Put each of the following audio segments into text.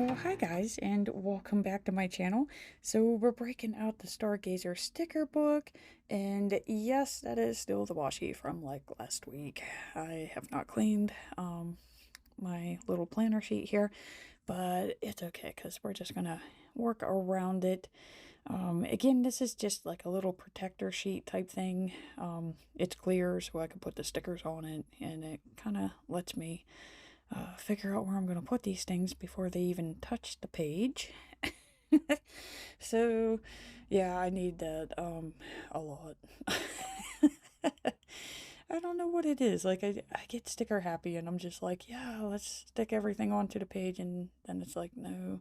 Well, hi guys, and welcome back to my channel. So we're breaking out the Stargazer sticker book, and yes, that is still the washi from like last week. I have not cleaned my little planner sheet here, but it's okay because we're just gonna work around it. Again, this is just like a little protector sheet type thing. It's clear, so I can put the stickers on it, and it kind of lets me figure out where I'm going to put these things before they even touch the page. So, yeah, I need that a lot. I don't know what it is. Like, I get sticker happy and I'm just like, yeah, let's stick everything onto the page. And then it's like, no.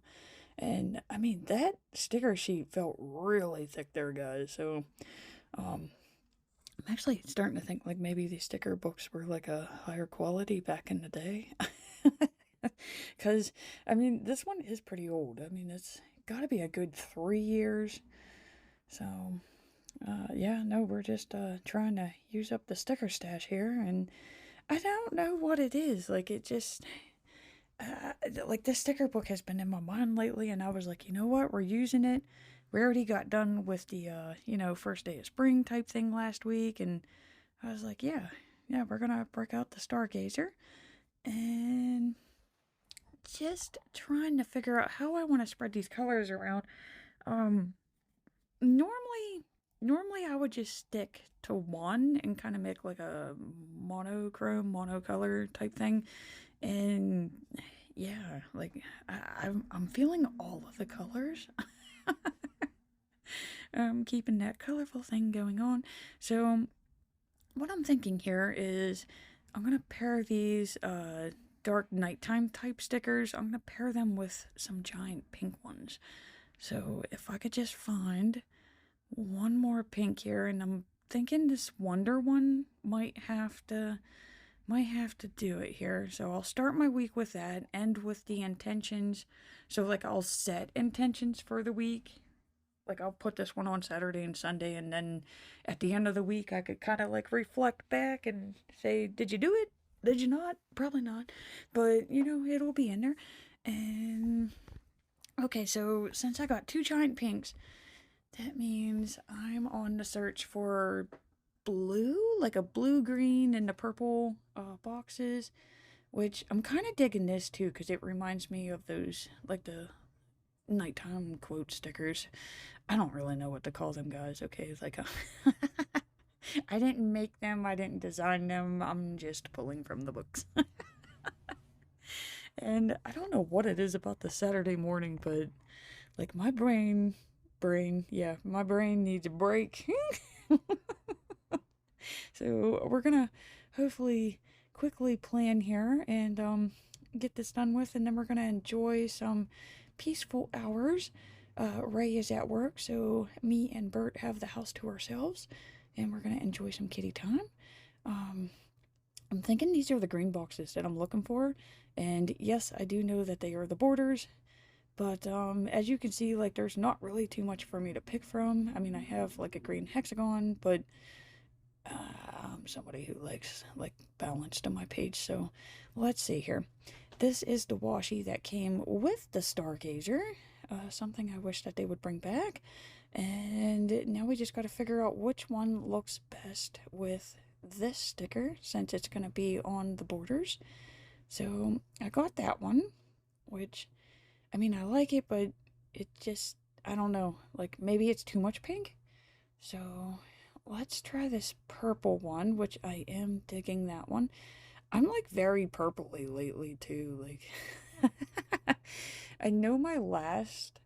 And I mean, that sticker sheet felt really thick there, guys. So, um, I'm actually starting to think like maybe these sticker books were like a higher quality back in the day. Because, I mean, this one is pretty old. I mean, it's got to be a good 3 years. So, yeah, no, we're just trying to use up the sticker stash here. And I don't know what it is. Like, it just, like, this sticker book has been in my mind lately. And I was like, you know what? We're using it. We already got done with the, first day of spring type thing last week. And I was like, yeah, we're going to break out the Stargazer. And just trying to figure out how I want to spread these colors around. Um, normally I would just stick to one and kind of make like a monocolor type thing. And yeah, like I'm feeling all of the colors. Keeping that colorful thing going on. So what I'm thinking here is I'm gonna pair these dark nighttime type stickers. I'm gonna pair them with some giant pink ones. So if I could just find one more pink here, and I'm thinking this Wonder one might have to do it here. So I'll start my week with that, end with the intentions. So like I'll set intentions for the week. Like I'll put this one on Saturday and Sunday, and then at the end of the week I could kind of like reflect back and say, did you do it? Did you not? Probably not. But it'll be in there. And okay, so since I got two giant pinks, that means I'm on the search for blue, like a blue green and the purple boxes, which I'm kind of digging this too because it reminds me of those, like the nighttime quote stickers. I don't really know what to call them, guys. Okay, it's like I didn't make them, I didn't design them. I'm just pulling from the books. And I don't know what it is about the Saturday morning, but like my brain needs a break. So we're gonna hopefully quickly plan here and get this done with, and then we're gonna enjoy some peaceful hours. Ray is at work, so me and Bert have the house to ourselves, and we're gonna enjoy some kitty time. Um, I'm thinking these are the green boxes that I'm looking for, and yes, I do know that they are the borders. But as you can see, like there's not really too much for me to pick from. I mean, I have like a green hexagon, but I'm somebody who likes like balance to my page. So let's see here. This is the washi that came with the Stargazer. Something I wish that they would bring back. And now we just got to figure out which one looks best with this sticker since it's going to be on the borders. So I got that one, which, I mean, I like it, but it just, I don't know, like maybe it's too much pink. So let's try this purple one, which I am digging that one. I'm like very purpley lately too. Like I know my last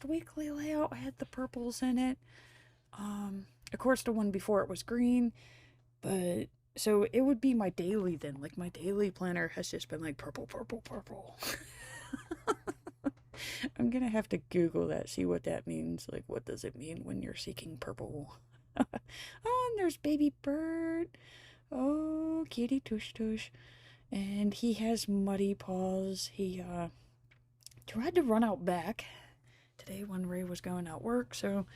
weekly layout had the purples in it. Of course the one before it was green, but so it would be my daily then. Like my daily planner has just been like purple, purple, purple. I'm gonna have to Google that, see what that means. Like, what does it mean when you're seeking purple? Oh, and there's baby bird. Oh, kitty tush tush. And he has muddy paws. He tried to run out back today when Ray was going out work, so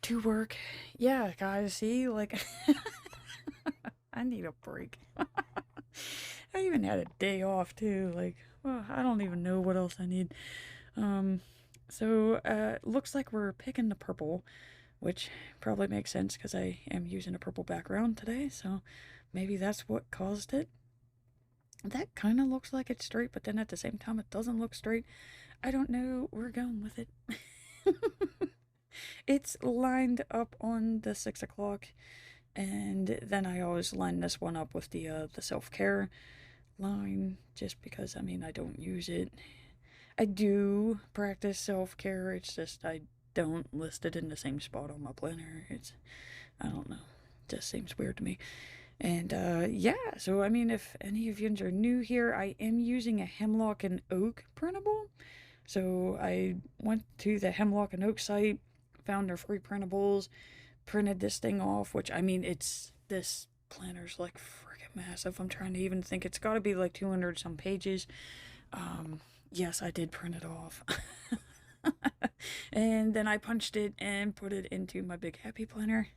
to work. Yeah, guys, see, like I need a break. I even had a day off too. Like, well, I don't even know what else I need. Um, looks like we're picking the purple, which probably makes sense because I am using a purple background today. So maybe that's what caused it. That kind of looks like it's straight, but then at the same time, it doesn't look straight. I don't know. We're going with it. It's lined up on the 6 o'clock, and then I always line this one up with the self-care line, just because, I mean, I don't use it. I do practice self-care, it's just I don't list it in the same spot on my planner. I don't know, just seems weird to me. And yeah, so I mean, if any of you are new here, I am using a Hemlock and Oak printable. So I went to the Hemlock and Oak site, found their free printables, printed this thing off, which, I mean, this planner's like freaking massive. I'm trying to even think. It's got to be like 200 some pages. Yes, I did print it off. And then I punched it and put it into my big happy planner.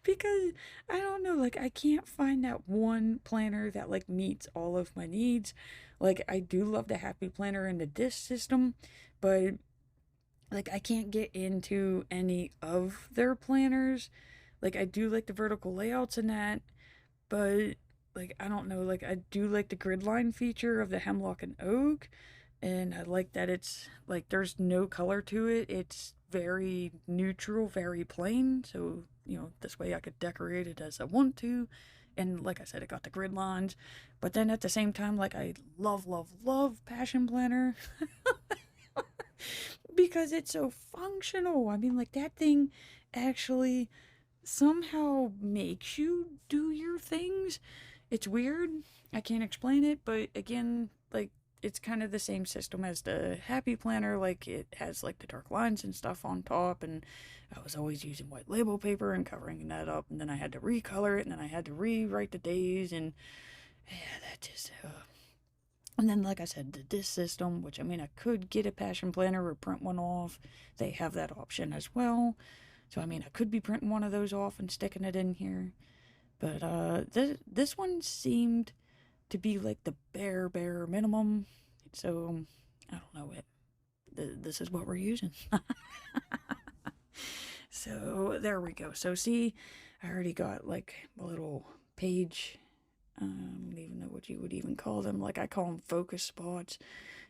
Because I don't know, like, I can't find that one planner that like meets all of my needs. Like, I do love the happy planner and the disc system, but like, I can't get into any of their planners. Like, I do like the vertical layouts in that, but like, I don't know, like, I do like the grid line feature of the Hemlock and Oak, and I like that it's like there's no color to it. It's very neutral, very plain. So, this way I could decorate it as I want to. And like I said, it got the grid lines. But then at the same time, like, I love, love, love Passion Planner because it's so functional. I mean, like, that thing actually somehow makes you do your things. It's weird. I can't explain it, but again, like, it's kind of the same system as the Happy Planner. Like, it has like the dark lines and stuff on top, and I was always using white label paper and covering that up, and then I had to recolor it, and then I had to rewrite the days, and yeah, that just and then, like I said, the disc system, which, I mean, I could get a Passion Planner or print one off. They have that option as well. So, I mean, I could be printing one of those off and sticking it in here. But this one seemed to be like the bare minimum. So, I don't know it. This is what we're using. So, there we go. So, see, I already got like a little page. I don't even know what you would even call them. Like, I call them focus spots.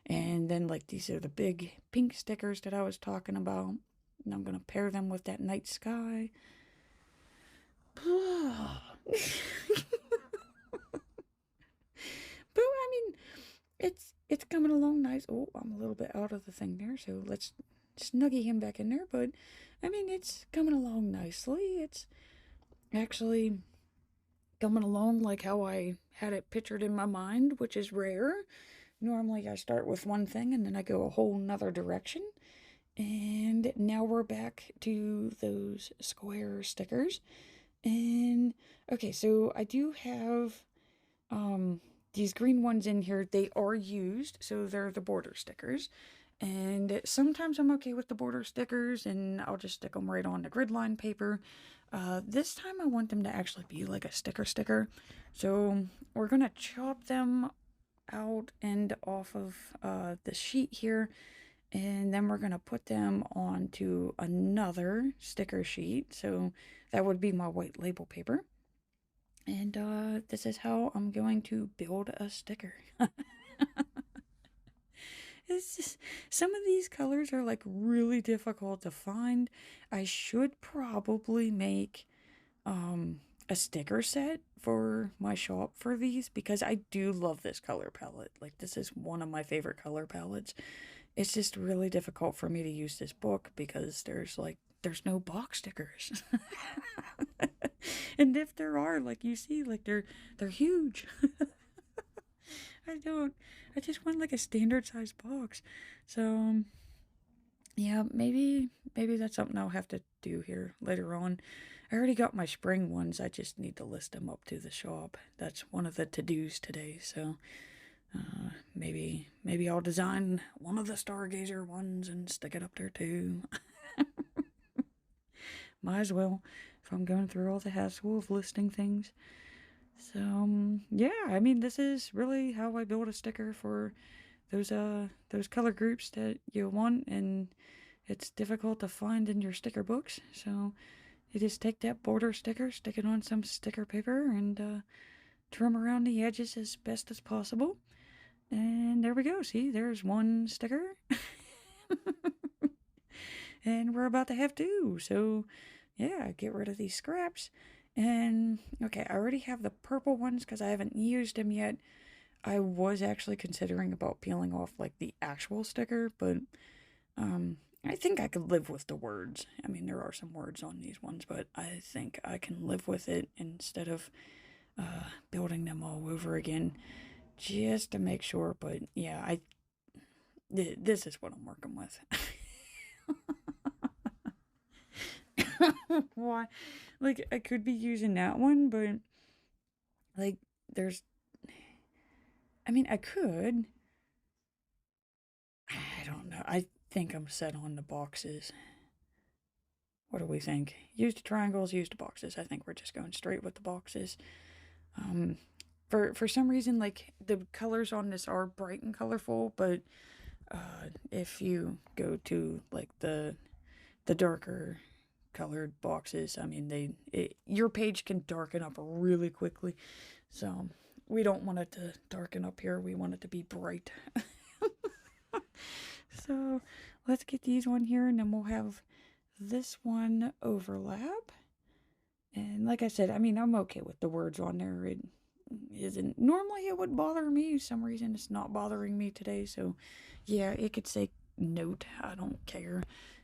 And then, like, these are the big pink stickers that I was talking about. And I'm going to pair them with that night sky. But I mean, it's coming along nice. Oh, I'm a little bit out of the thing there, so let's snuggie him back in there. But I mean, it's coming along nicely. It's actually coming along like how I had it pictured in my mind, which is rare. Normally I start with one thing and then I go a whole nother direction. And now we're back to those square stickers. And okay, so I do have these green ones in here. They are used, so they're the border stickers. And sometimes I'm okay with the border stickers and I'll just stick them right on the grid line paper. This time I want them to actually be like a sticker. So we're gonna chop them out and off of the sheet here, and then we're gonna put them onto another sticker sheet. So that would be my white label paper. And this is how I'm going to build a sticker. It's just, some of these colors are like really difficult to find. I should probably make a sticker set for my shop for these, because I do love this color palette. Like, this is one of my favorite color palettes. It's just really difficult for me to use this book because there's no box stickers. And if there are, like, you see, like, they're huge. I just want like a standard size box. So yeah, maybe that's something I'll have to do here later on. I already got my spring ones. I just need to list them up to the shop. That's one of the to-dos today. So maybe I'll design one of the Stargazer ones and stick it up there too. Might as well, if I'm going through all the hassle of listing things. So, yeah, I mean, this is really how I build a sticker for those color groups that you want, and it's difficult to find in your sticker books. So you just take that border sticker, stick it on some sticker paper, and trim around the edges as best as possible. And there we go. See, there's one sticker. And we're about to have two. So, yeah, get rid of these scraps. And, okay, I already have the purple ones because I haven't used them yet. I was actually considering about peeling off, like, the actual sticker, but, I think I could live with the words. I mean, there are some words on these ones, but I think I can live with it instead of building them all over again just to make sure. But yeah, this is what I'm working with. Why? Like, I could be using that one, but like, there's. I mean, I could. I don't know. I think I'm set on the boxes. What do we think? Use the triangles, use the boxes. I think we're just going straight with the boxes. Um, for some reason, like the colors on this are bright and colorful, but if you go to like the darker colored boxes, I mean your page can darken up really quickly. So we don't want it to darken up here. We want it to be bright. So let's get these one here, and then we'll have this one overlap. And like I said, I mean, I'm okay with the words on there. It isn't normally it would bother me. For some reason it's not bothering me today. So yeah, it could say note. I don't care.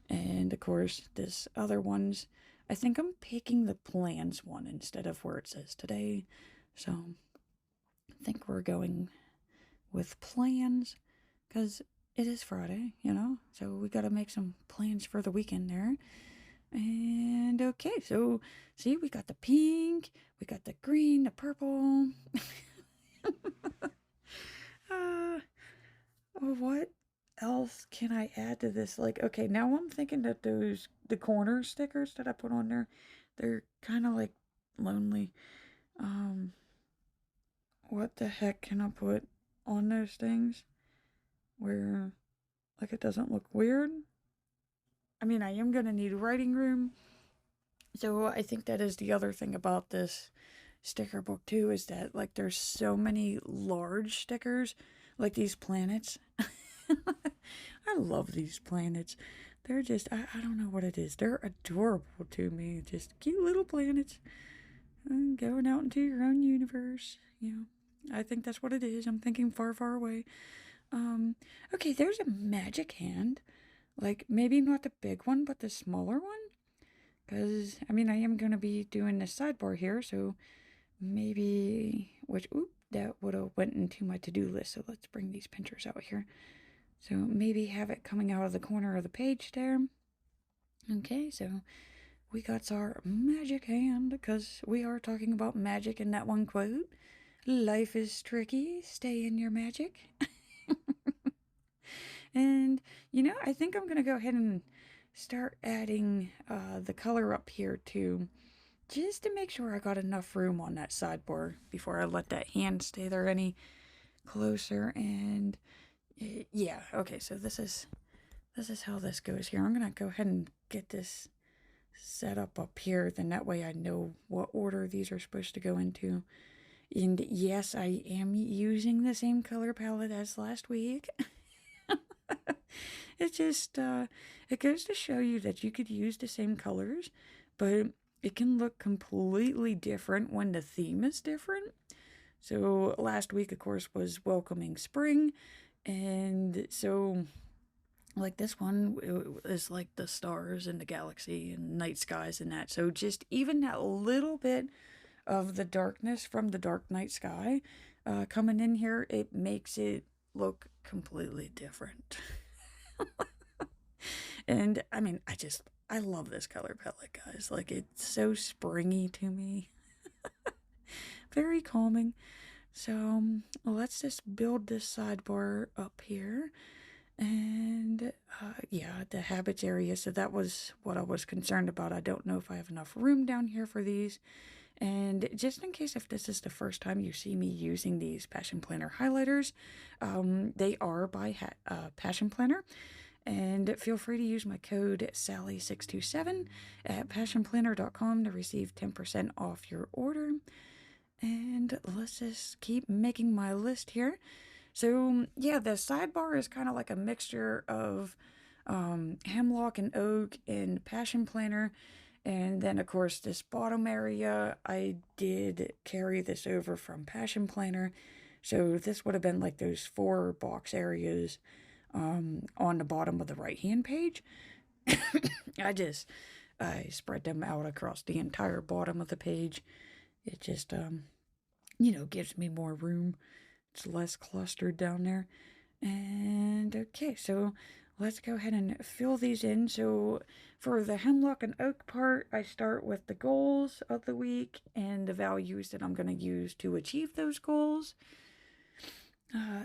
And of course, this other one's, I think I'm picking the plans one instead of where it says today. So I think we're going with plans because it is Friday, you know? So we got to make some plans for the weekend there. And okay, so see, we got the pink, we got the green, the purple. uh, what else can I add to this? Like, okay, now I'm thinking that the corner stickers that I put on there, they're kind of like lonely. Um, what the heck can I put on those things where like it doesn't look weird? I mean, I am gonna need a writing room. So I think that is the other thing about this sticker book too, is that like there's so many large stickers, like these planets. I love these planets. They're just, I don't know what it is. They're adorable to me. Just cute little planets going out into your own universe. You know, I think that's what it is. I'm thinking far, far away. Um, okay, there's a magic hand. Like maybe not the big one, but the smaller one. Because, I mean, I am going to be doing the sidebar here, so maybe, which, oop, that would have went into my to-do list, so let's bring these pinchers out here. So maybe have it coming out of the corner of the page there. Okay, so we got our magic hand, because we are talking about magic in that one quote. Life is tricky, stay in your magic. And, you know, I think I'm going to go ahead and start adding the color up here too, just to make sure I got enough room on that sideboard before I let that hand stay there any closer. And yeah, okay, so this is how this goes here. I'm gonna go ahead and get this set up here, then that way I know what order these are supposed to go into. And yes, I am using the same color palette as last week. It just it goes to show you that you could use the same colors, but it can look completely different when the theme is different. So last week, of course, was welcoming spring, and so like this one is like the stars and the galaxy and night skies and that. So just even that little bit of the darkness from the dark night sky coming in here, it makes it look completely different. And I mean, I love this color palette, guys. Like, it's so springy to me. Very calming. So, let's just build this sidebar up here. And, yeah, the habits area. So that was what I was concerned about. I don't know if I have enough room down here for these. And just in case if this is the first time you see me using these Passion Planner highlighters, they are by Passion Planner. And feel free to use my code Sally627 at passionplanner.com to receive 10% off your order. And let's just keep making my list here. So, yeah, the sidebar is kind of like a mixture of Hemlock and Oak and Passion Planner. And then, of course, this bottom area, I did carry this over from Passion Planner. So this would have been like those 4 box areas on the bottom of the right-hand page. I spread them out across the entire bottom of the page. It just, gives me more room. It's less clustered down there. And okay, so let's go ahead and fill these in. So for the Hemlock and Oak part, I start with the goals of the week and the values that I'm going to use to achieve those goals.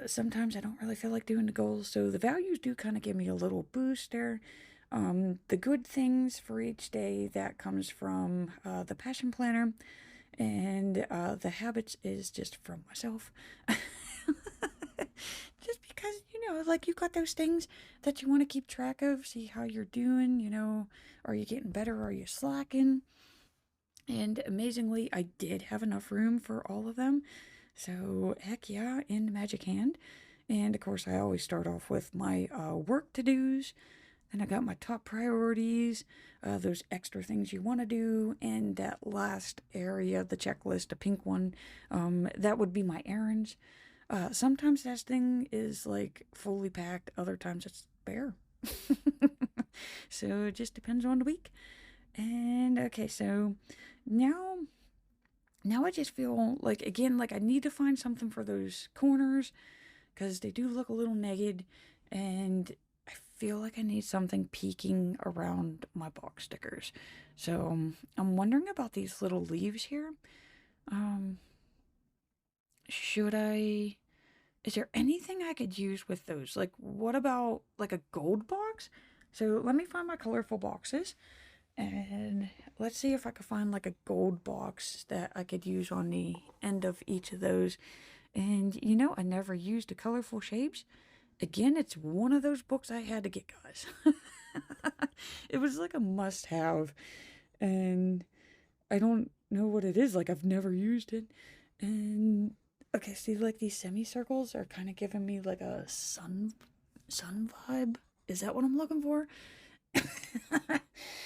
Sometimes I don't really feel like doing the goals, so the values do kind of give me a little boost there. The good things for each day, that comes from the Passion Planner, and the habits is just from myself. Just because, like you got those things that you want to keep track of, see how you're doing, are you getting better, are you slacking? And amazingly, I did have enough room for all of them. So, heck yeah, in the magic hand. And of course, I always start off with my work to dos. Then I got my top priorities, those extra things you want to do, and that last area, the checklist, the pink one, that would be my errands. Sometimes that thing is like fully packed, other times it's bare. So it just depends on the week. And okay, so now I just feel like, again, like I need to find something for those corners because they do look a little naked, and I feel like I need something peeking around my box stickers. So I'm wondering about these little leaves here. Um, should I? Is there anything I could use with those? Like, what about like a gold box? So let me find my colorful boxes. And let's see if I could find like a gold box that I could use on the end of each of those. And I never used the colorful shapes. Again, it's one of those books I had to get, guys. It was like a must have. And I don't know what it is. Like, I've never used it. And okay, see, like these semicircles are kind of giving me like a sun vibe. Is that what I'm looking for?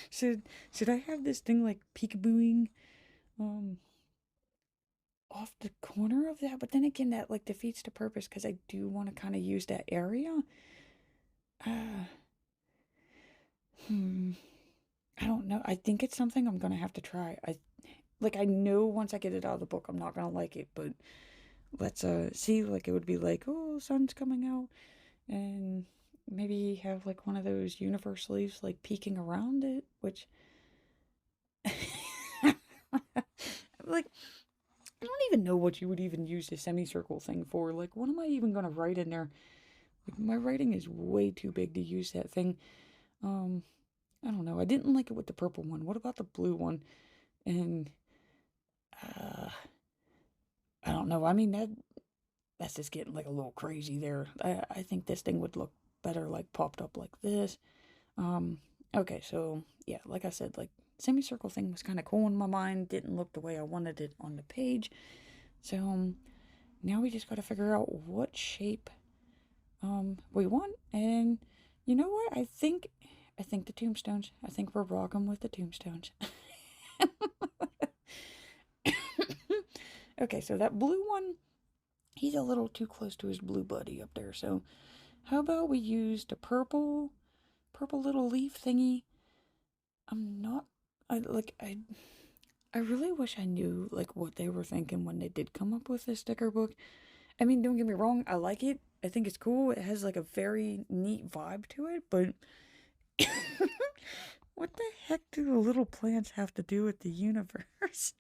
should I have this thing like peekabooing um off the corner of that? But then again, that like defeats the purpose because I do want to kind of use that area. Uh, hmm. I don't know. I think it's something I'm gonna have to try. I know once I get it out of the book, I'm not gonna like it, but let's see. Like it would be like, oh, sun's coming out, and maybe have like one of those universe leaves like peeking around it, which like I don't even know what you would even use the semicircle thing for. Like, what am I even gonna write in there? Like, my writing is way too big to use that thing. Um, I don't know. I didn't like it with the purple one. What about the blue one? And uh, I don't know. I mean that's just getting like a little crazy there. I think this thing would look better like popped up like this. Um, okay, so yeah, like I said, like semicircle thing was kind of cool in my mind. Didn't look the way I wanted it on the page. So now we just got to figure out what shape we want. And you know what? I think the tombstones. I think we're rocking with the tombstones. Okay, so that blue one, he's a little too close to his blue buddy up there. So how about we use the purple little leaf thingy? I'm not I really wish I knew like what they were thinking when they did come up with this sticker book. I mean, don't get me wrong, I like it. I think it's cool. It has like a very neat vibe to it, but what the heck do the little plants have to do with the universe?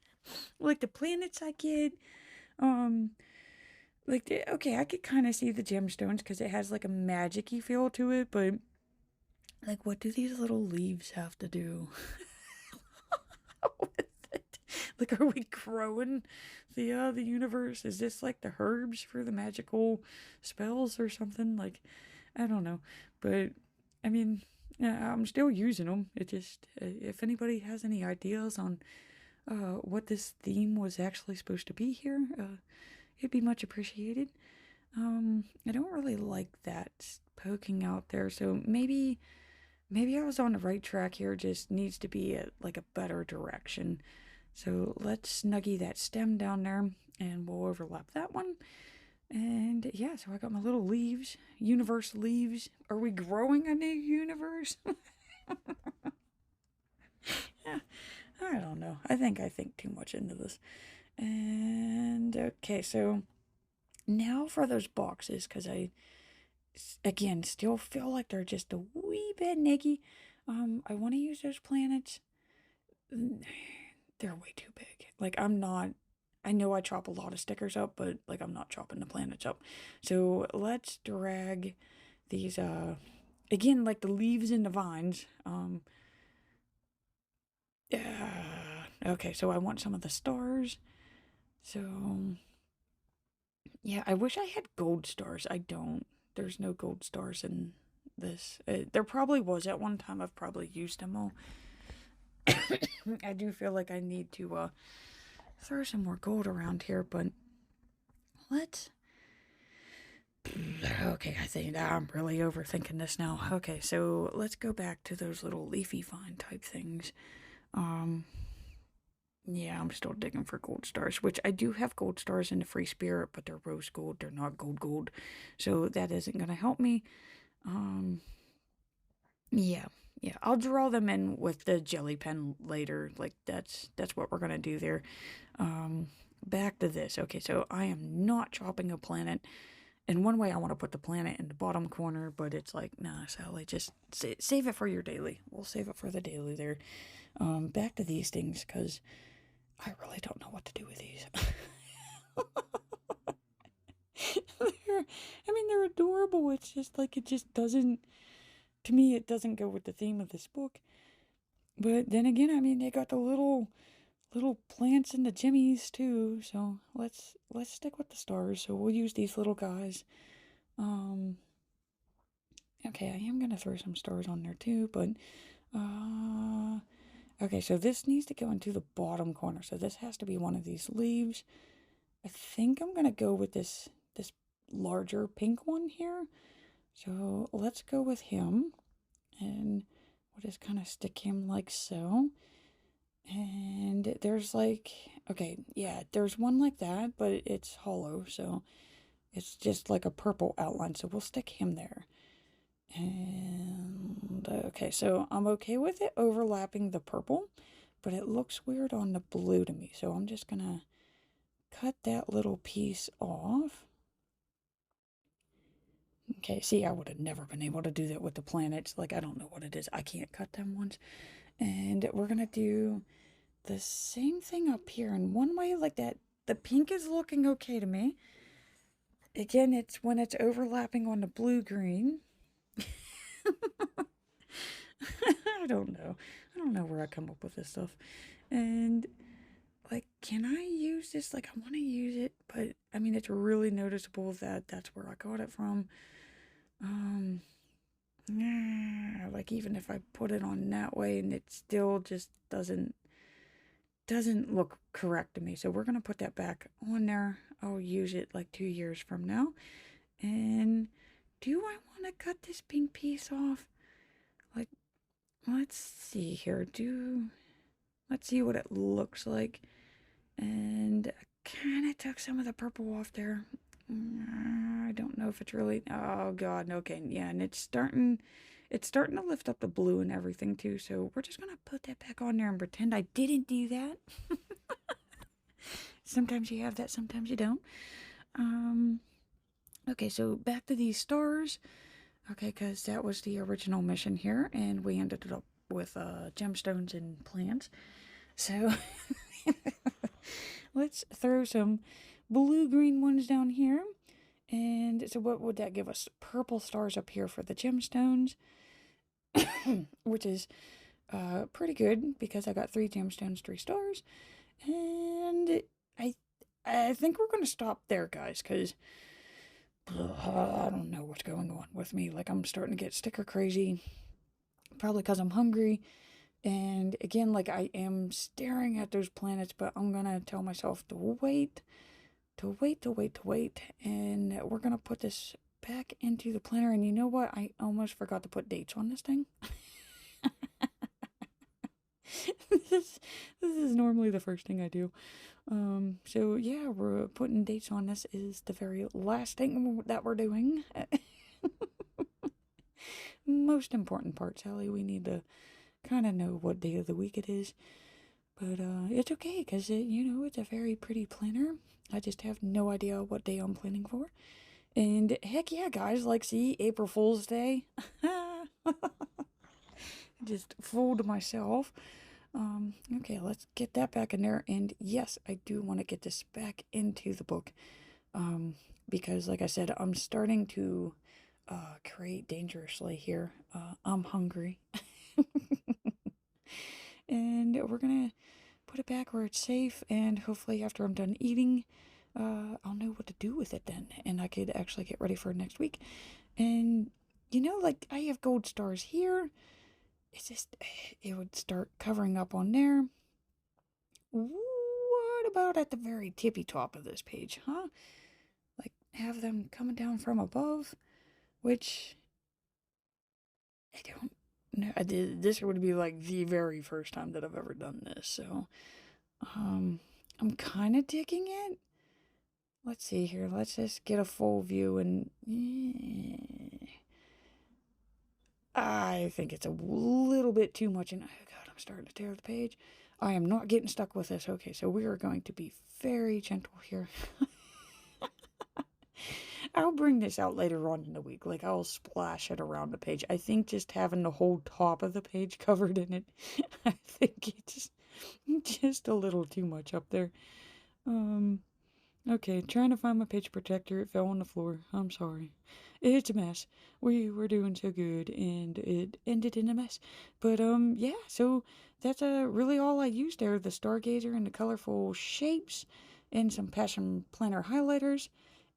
Like the planets I get, um, okay, I could kind of see the gemstones because it has like a magic-y feel to it, but what do these little leaves have to do with it? Like, are we growing the universe? Is this like the herbs for the magical spells or something? Like, I don't know. But, I mean, yeah, I'm still using them. It just, if anybody has any ideas on what this theme was actually supposed to be here, it'd be much appreciated. I don't really like that poking out there, so maybe I was on the right track here. Just needs to be like a better direction. So let's snuggie that stem down there, and we'll overlap that one. And yeah, so I got my little leaves, universe leaves. Are we growing a new universe? Yeah, I don't know. I think too much into this. And okay, so now for those boxes, because I again still feel like they're just a wee bit niggy. I want to use those planets. They're way too big. Like, I'm not. I know I chop a lot of stickers up, but like, I'm not chopping the planets up. So let's drag these. Again, like the leaves and the vines. Yeah. Okay, so I want some of the stars. So yeah, I wish I had gold stars. I don't. There's no gold stars in this. There probably was at one time. I've probably used them all. I do feel like I need to throw some more gold around here, but let's. Okay, I think I'm really overthinking this now. Okay, so let's go back to those little leafy vine type things. Um, yeah, I'm still digging for gold stars, which I do have gold stars in the free spirit, but they're rose gold. They're not gold, so that isn't gonna help me. Um, yeah, yeah, I'll draw them in with the jelly pen later. Like, that's what we're gonna do there. Back to this. Okay, so I am not chopping a planet. In one way, I want to put the planet in the bottom corner, but it's like, nah, Sally, just save it for your daily. We'll save it for the daily there. Back to these things, because I really don't know what to do with these. They're adorable. It's just like, it just doesn't, to me, it doesn't go with the theme of this book. But then again, they got the little plants and the jimmies too. So let's stick with the stars. So we'll use these little guys. Um, okay, I am gonna throw some stars on there too, but okay, so this needs to go into the bottom corner. So this has to be one of these leaves. I think I'm gonna go with this larger pink one here. So let's go with him, and we'll just kind of stick him like so. And there's like, okay, yeah, there's one like that, but it's hollow, so it's just like a purple outline. So we'll stick him there. And okay, so I'm okay with it overlapping the purple, but it looks weird on the blue to me. So I'm just gonna cut that little piece off. Okay, see, I would have never been able to do that with the planets. Like, I don't know what it is. I can't cut them once. And we're gonna do the same thing up here in one way, like that. The pink is looking okay to me. Again, it's when it's overlapping on the blue-green. I don't know. I don't know where I come up with this stuff. And like, can I use this? Like, I want to use it, but it's really noticeable that that's where I got it from. Yeah, like, even if I put it on that way, and it still just doesn't look correct to me. So we're gonna put that back on there. I'll use it like 2 years from now. And do I want to cut this pink piece off? Like, let's see here. Let's see what it looks like. And I kind of took some of the purple off there. I don't know if it's really. Oh God, okay, yeah, and it's starting to lift up the blue and everything too. So we're just gonna put that back on there and pretend I didn't do that. Sometimes you have that, sometimes you don't. Okay, so back to these stars. Okay, because that was the original mission here, and we ended up with gemstones and plants. So let's throw some blue-green ones down here. And so what would that give us? Purple stars up here for the gemstones, which is pretty good because I got 3 gemstones, 3 stars. And I I think we're gonna stop there, guys, because I don't know what's going on with me. Like, I'm starting to get sticker crazy, probably because I'm hungry. And again, like, I am staring at those planets, but I'm gonna tell myself to wait, to wait, to wait, to wait. And we're gonna put this back into the planner. And you know what? I almost forgot to put dates on this thing. this, this is normally the first thing I do. So yeah, we're putting dates on this is the very last thing that we're doing. Most important part, Sally. We need to kind of know what day of the week it is. But it's okay because it's a very pretty planner. I just have no idea what day I'm planning for. And heck yeah, guys, like, see, April Fool's Day. Just fooled myself. Okay, let's get that back in there. And yes, I do want to get this back into the book. Because, like I said, I'm starting to create dangerously here. I'm hungry. And we're gonna put it back where it's safe, and hopefully after I'm done eating, I'll know what to do with it then, and I could actually get ready for next week. And like, I have gold stars here. It's just, it would start covering up on there. What about at the very tippy top of this page, huh? Like, have them coming down from above, which I don't know. This would be like the very first time that I've ever done this, so I'm kind of digging it. Let's see here. Let's just get a full view, and I think it's a little bit too much. And oh god, I'm starting to tear the page. I am not getting stuck with this. Okay, so we are going to be very gentle here. I'll bring this out later on in the week. Like, I'll splash it around the page. I think just having the whole top of the page covered in it, I think it's just a little too much up there. Um, Okay, trying to find my page protector. It fell on the floor. I'm sorry. It's a mess. We were doing so good, and it ended in a mess. But yeah. So that's really all I used there: the Stargazer and the colorful shapes, and some Passion Planner highlighters.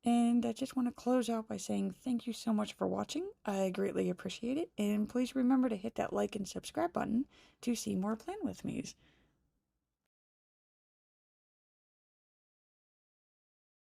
And I just want to close out by saying thank you so much for watching. I greatly appreciate it, and please remember to hit that like and subscribe button to see more Plan With Me's.